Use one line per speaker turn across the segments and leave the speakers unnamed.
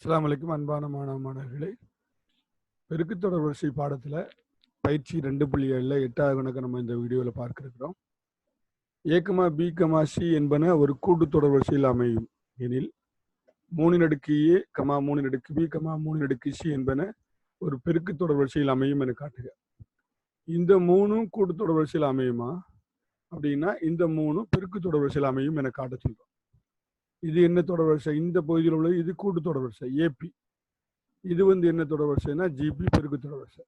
அஸ்ஸலாமு அலைக்கும் அன்பான மாணவர்களே, பெருக்குத்தொடர் வரிசை பாடத்தில் பயிற்சி 2.7 8வது கணக்கு நம்ம இந்த வீடியோவில் பார்க்க இருக்கிறோம். a, b, c என்பன ஒரு கூட்டுத்தொடர் வரிசையில் அமையும் எனில் 3a, 3b, 3c என்பன ஒரு பெருக்குத்தொடர் வரிசையில் அமையும் என காட்டுக. இந்த மூணும் கூட்டுத்தொடர் வரிசையில் அமையுமா அப்படின்னா இந்த மூணும் பெருக்குத்தொடர் வரிசையில் அமையும் என காட்ட சொல்றோம். இது என்ன தொடர் வரிசை? இந்த பகுதியில் உள்ளது இது கூட்டு தொடர் வரிசை ஏபி. இது என்ன தொடர் வரிசைனா ஜிபி பெருக்கு தொடர் வரிசை.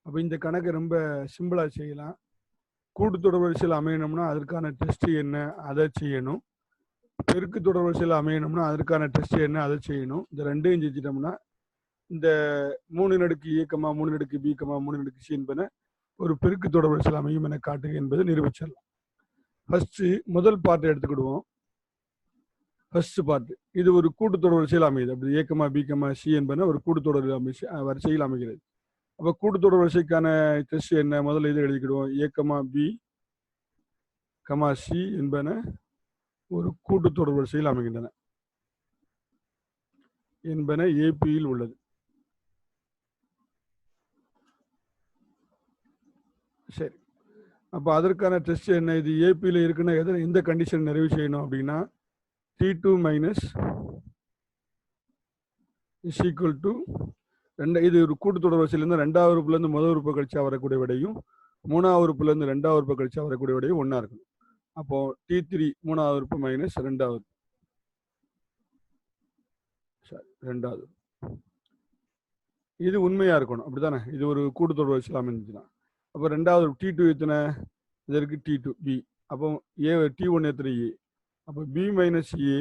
அப்போ இந்த கணக்கை ரொம்ப சிம்பிளா செய்யலாம். கூட்டு தொடர் வரிசையில் அமையணும்னா அதற்கான டெஸ்ட் என்ன, அதை செய்யணும். பெருக்கு தொடர் வரிசையில் அமையணும்னா அதற்கான டெஸ்ட் என்ன, அதை செய்யணும். இந்த ரெண்டையும் செஞ்சிட்டோம்னா இந்த 3a, 3b, 3c என்பன ஒரு பெருக்கு தொடர் வரிசையில் அமையும் என காட்டுக என்பதை நிரூபிச்சிடலாம். ஃபர்ஸ்ட் முதல் பார்ட்டை எடுத்துக்கிடுவோம். ஃபர்ஸ்ட் பார்ட் இது ஒரு கூட்டுத்தொடர் வரிசையில் அமையுது. அப்படி a, b, c என்பன ஒரு கூட்டுத்தொடர் வரிசையில் அமைகிறது. அப்போ கூட்டுத்தொடர் வரிசைக்கான டெஸ்ட் என்ன? முதல்ல இதை எழுதிக்கிடுவோம். a, b, c என்பன ஒரு கூட்டுத்தொடர் வரிசையில் அமைகின்றன என்பன ஏபியில் உள்ளது. சரி, அப்போ அதற்கான டெஸ்ட் என்ன? இது ஏபியில் இருக்குன்னா எந்த கண்டிஷன் நிறைவு செய்யணும் அப்படின்னா T2 minus is equal to இது ஒரு கூட்டுத்தொடர் வரிசையிலேருந்து ரெண்டாவது உறுப்புலேருந்து முதல் உறுப்பு கழிச்சா வரக்கூடிய விடையும் மூணாவது உறுப்புலேருந்து ரெண்டாவது உறுப்பு கழிச்சா வரக்கூடிய விடையும் ஒன்றா இருக்கணும். அப்போ T3 மூணாவது உறுப்பு மைனஸ் ரெண்டாவது ரெண்டாவது இது உண்மையாக இருக்கணும். அப்படித்தானே? இது ஒரு கூட்டுத்தொடர் வரிசையில் அமைஞ்சுன்னா அப்போ ரெண்டாவது T2 எத்தனை? இதற்கு T2 B. அப்போ T1 எத்தனை A. அப்போ B minus A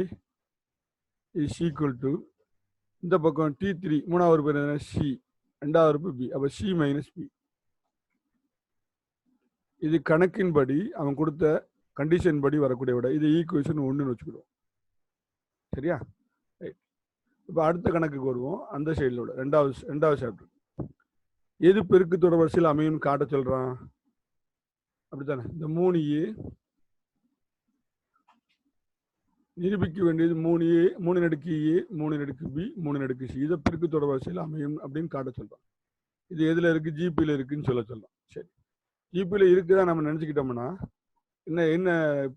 is equal to இந்த பக்கம் T3 மூணாவது உறுப்பு என்ன? C ரெண்டாவது உறுப்பு B. அப்போ C மைனஸ் B. இது கணக்கின்படி அவன் கொடுத்த கண்டிஷன் படி வரக்கூடிய விட. இது ஈக்குவேஷன் 1ன்னு வச்சுக்கிடுவோம். சரியா? இப்போ அடுத்த கணக்குக்கு வருவோம். அந்த சைடில் விட ரெண்டாவது சாப்டர். எது பெருக்கு தொடர் வரிசையில் அமையும்னு காட்ட சொல்றான். அப்படித்தானே? இந்த 3a நிரூபிக்க வேண்டியது 3a, 3 நடுக்கு a, 3 நடுக்கு b, 3 நடுக்கு c. இதை பெருக்கு தொடர் வரிசையில் அமையும் அப்படின்னு காட்ட சொல்றான். இது எதுல இருக்கு? ஜிபியில் இருக்குன்னு சொல்லலாம். சரி, ஜிபியில் இருக்குதான் நம்ம நினைச்சுக்கிட்டோம்னா என்ன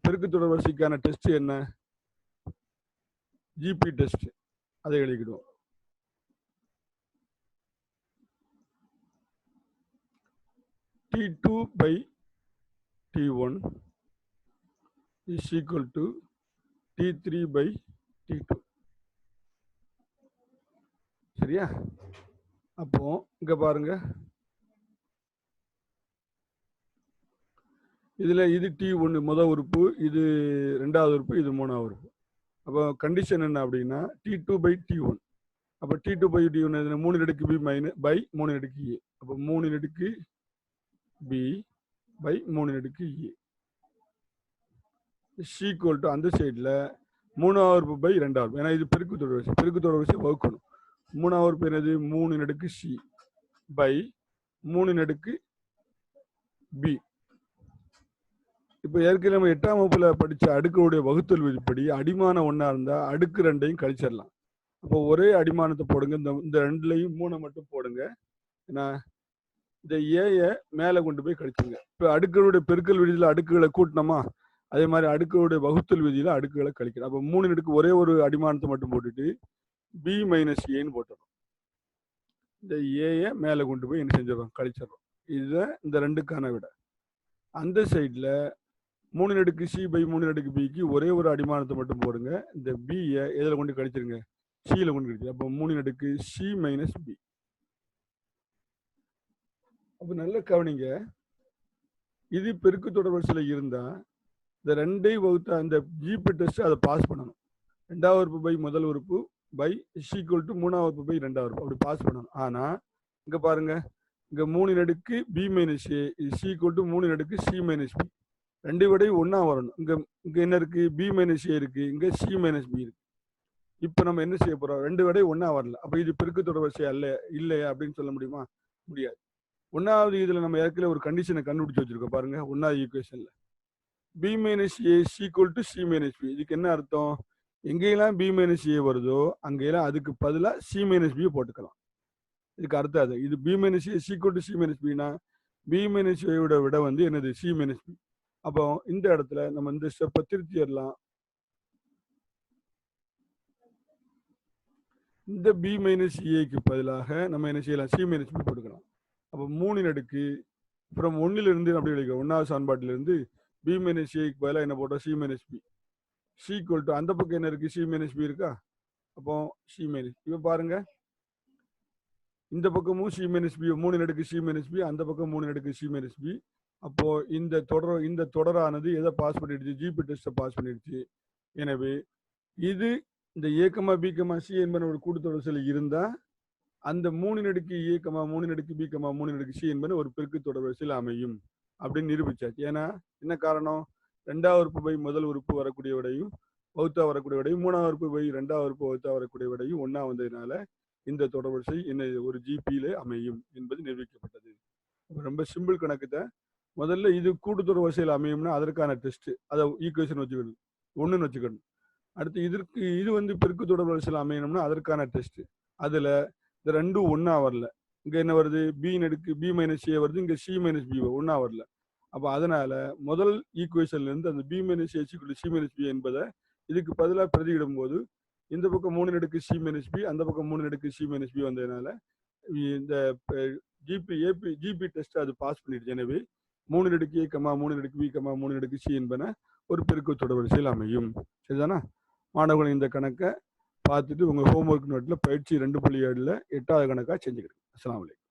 பெருக்கு தொடர் வரிசைக்கான டெஸ்ட் என்ன? GB test. அதை எழுதிக்கிடுவோம். T2 by T1 is equal to T3 by T2. சரியா? அப்போ இங்க பாருங்க, இதுல இது T1 முதல் உறுப்பு, இது ரெண்டாவது உறுப்பு, இது மூணாவது உறுப்பு. அப்போ கண்டிஷன் என்ன அப்படின்னா T2 by T1. அப்போ T2 by T1 3 நடுக்கு B மைனஸ் பை 3 நடுக்கு A. அப்போ 3 நடுக்கு B பை 3 நடுக்கு A ஈக்குவல் டு அந்த சைடில் மூணாவது உறுப்பு பை ரெண்டாவது. ஏன்னா இது பெருக்கு தொடர் வரிசை. பெருக்கு தொடர் வரிசை வகுக்கணும். மூணாவது உறுப்பு என்னது? 3 நடுக்கு C பை 3 நடுக்கு B. இப்போ ஏற்கனவே நம்ம 8ஆம் வகுப்புல படித்த அடுக்குடைய வகுத்தல் விதிப்படி அடிமானம் ஒன்றா இருந்தால் அடுக்கு ரெண்டையும் கழிச்சிடலாம். அப்போ ஒரே அடிமானத்தை போடுங்க. இந்த ரெண்டுலையும் 3 மட்டும் போடுங்க. ஏன்னா இந்த ஏயை மேலே கொண்டு போய் கழிச்சுங்க. இப்போ அடுக்குடைய பெருக்கல் விதியில் அடுக்குகளை கூட்டினோமா, அதே மாதிரி அடுக்குடைய வகுத்தல் விதியில் அடுக்குகளை கழிக்கணும். அப்போ 3 நடுக்கு ஒரே ஒரு அடிமானத்தை மட்டும் போட்டுட்டு B மைனஸ் ஏன்னு போட்டுறோம். இந்த ஏயை மேலே கொண்டு போய் என்ன செஞ்சிடறோம்? கழிச்சிடறோம். இதுதான் இந்த ரெண்டுக்கான விட. அந்த சைடில் 3 நடுக்கு C பை 3 நடுக்கு பிக்கு ஒரே ஒரு அடிமானத்தை மட்டும் போடுங்க. இந்த பியை எதில் கொண்டு கழிச்சிருங்க? சியில் கொண்டு கழிச்சு. அப்போ 3 நடுக்கு C மைனஸ் B. அப்போ நல்ல கவனிங்க, இது பெருக்கு தொடர் வரிசையில் இருந்தால் இந்த ரெண்டையும் வகுத்த அந்த ஜிபி டெஸ்ட் அதை பாஸ் பண்ணணும். ரெண்டாவது உறுப்பு பை முதல் உறுப்பு பை ஈக்குவல் டு மூணாவது உறுப்பு பை ரெண்டாவது உறுப்பு அப்படி பாஸ் பண்ணணும். ஆனால் இங்கே பாருங்க, இங்கே 3 நடுக்கு B minus A equal to 3 நடுக்கு C மைனஸ் B. ரெண்டு விடையும் ஒன்றா வரணும். இங்கே என்ன இருக்குது? B மைனஸ் A இருக்குது, இங்கே C மைனஸ் B இருக்குது. இப்போ நம்ம என்ன செய்ய போகிறோம்? ரெண்டு விடையும் ஒன்றா வரல. அப்போ இது பெருக்கு தொடர் வரிசை இல்லையா அப்படின்னு சொல்ல முடியுமா? முடியாது. ஒன்றாவது இதில் நம்ம ஏற்கனவே ஒரு கண்டிஷனை கண்டுபிடிச்சி வச்சிருக்கோம் பாருங்க. ஒன்றாவது ஈக்குவேஷனில் B minus A equal to C minus B. இதுக்கு என்ன அர்த்தம்? எங்கெல்லாம் பி மைனஸ் ஏ வருதோ அங்கெல்லாம் அதுக்கு பதிலாக சி மைனஸ் பி போட்டுக்கலாம். இதுக்கு அர்த்தம் அது. இது B minus A equal to C minus பின்னா பி மைனஸ் ஏயோட விட வந்து என்னது சி மைனஸ் பி. அப்போ இந்த இடத்துல நம்ம இந்த ஸ்டெப்பை திருத்திடலாம். இந்த பி மைனஸ் ஏக்கு பதிலாக நம்ம என்ன செய்யலாம், சி மைனஸ் பி போட்டுக்கலாம். அப்போ 3 அடுக்கு அப்புறம் 1லிருந்து அப்படி எழுதிக்கலாம். 1வது சமன்பாட்டிலிருந்து பி மைனஸ் ஏக்கு பதிலாக என்ன போட்டோம், C minus B equal to அந்த பக்கம் என்ன இருக்கு, சி மைனஸ் பி இருக்கா. அப்போ சி மைனஸ் இப்போ பாருங்க, இந்த பக்கமும் சி மைனஸ் பி 3 அடுக்கு சி மைனஸ் பி, அந்த பக்கம் 3 அடுக்கு சி மைனஸ் பி. அப்போ இந்த தொடரானது எதை பாஸ் பண்ணிடுச்சு, ஜிபி டெஸ்ட்டை பாஸ் பண்ணிடுச்சு. எனவே இது இந்த ஏ கமா பி கமா சி என்பன ஒரு கூட்டுத்தொடர் இருந்தா அந்த 3 அடுக்கு ஏ கமா 3 அடுக்கு பி கமா 3 அடுக்கு சி என்பது ஒரு பெருக்கு தொடர் வரிசையில் அமையும் அப்படின்னு நிரூபிச்சாச்சு. ஏன்னா என்ன காரணம், 2வது உறுப்பு பை முதல் உறுப்பு வரக்கூடிய விடையும் வகுத்தா வரக்கூடிய விடையும் 3வது உறுப்பு பை 2வது உறுப்பு வகுத்தா வரக்கூடிய விடையும் ஒன்னா வந்ததுனால இந்த தொடர் வரிசை என்ன ஒரு ஜிபியில அமையும் என்பது நிரூபிக்கப்பட்டது. ரொம்ப சிம்பிள் கணக்கு தான். முதல்ல இது கூட்டுத்தொடர் வரிசையில் அமையும்னா அதற்கான டெஸ்ட், அதை ஈக்குவேஷன் வச்சுக்கணும், 1ன்னு வச்சுக்கணும். அடுத்து இது வந்து பெருக்கு தொடர் வரிசையில் அமையணும்னா அதற்கான டெஸ்ட். அதுல இந்த ரெண்டும் ஒன்னா வரல. இங்க என்ன வருது, பி நடுக்கு பி மைனஸ் ஏ வருது, இங்க சி மைனஸ் பி ஒன்னா வரல. அப்ப அதனால முதல் ஈக்குவேஷன்ல இருந்து அந்த B minus A C minus B என்பதை இதுக்கு பதிலாக பிரதியிடும் போது இந்த பக்கம் 3 அடுக்கு சி மைனஸ் பி, அந்த பக்கம் 3 அடுக்கு சி மைனஸ் பி வந்ததுனால இந்த ஜிபி டெஸ்ட் அது பாஸ் பண்ணிடுச்சு. எனவே 3 அடுக்கு ஏ கமா 3 அடுக்கு பி கமா 3 அடுக்கு சி என்பன ஒரு பெருக்கு தொடர் வரிசையில் அமையும். சரிதானா மாணவர்கள், இந்த கணக்கை பார்த்துட்டு உங்க ஹோம்ஒர்க் நோட்டில் பயிற்சி 2.7 8வது கணக்கா செஞ்சுக்கிறேன். அஸ்ஸலாமு அலைக்கும்.